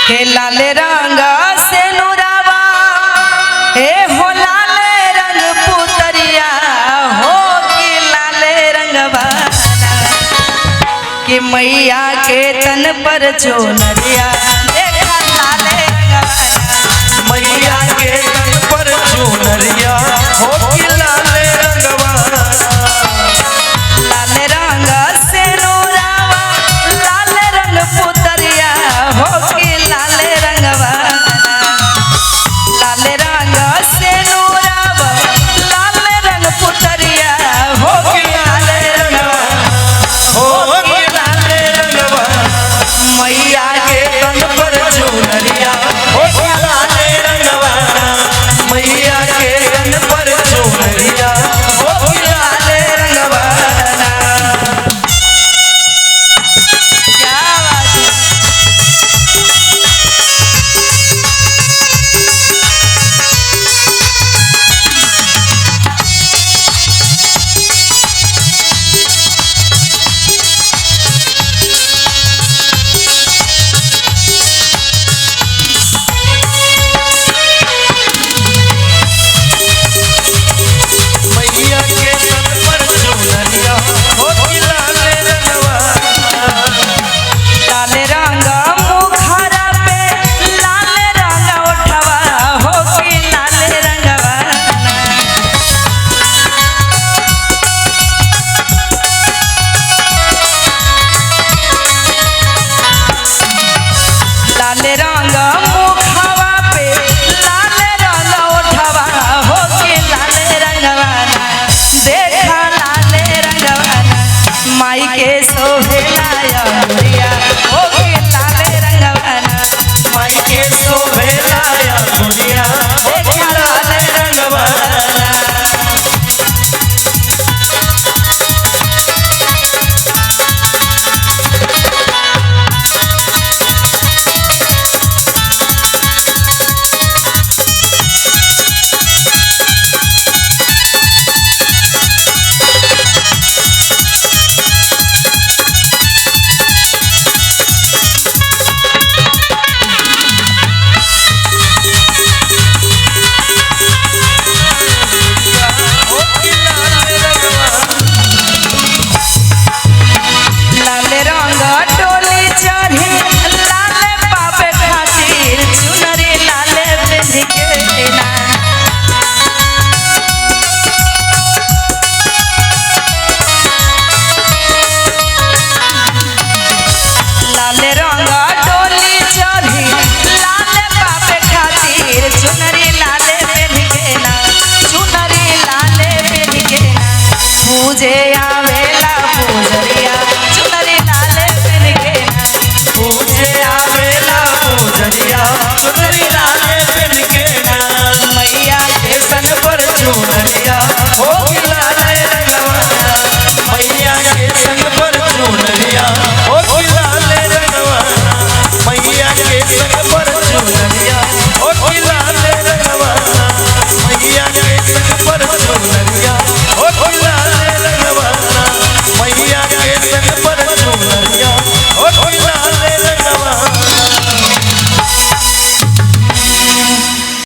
हे लाल रंग से नुरावा हे हो लाल रंग पुतरिया हो कि लाल रंगवा कि मैया के तन पर चुनरिया देखा लाल रंगवा मैया के तन पर चुनरिया हो कि लाल रंगवा लाल रंग से नुरावा लाल रंग पुतरिया हो कि लाल रंगवा लाल रंग से नुरावा लाल रंग पुतरिया हो कि लाल रंगवा हो कि लाल रंगवा मैया के तन पर चुनरिया हो कि लाल रंगवा मैया के तन पर चुनरिया हो कि लाल रंगवा क्या बात है। मैया के तन पर चुनरिया हो कि लाल रंगवा लाल रंग मुखरा पे लाल रंग उठवा हो कि लाल रंगवा लाल रंग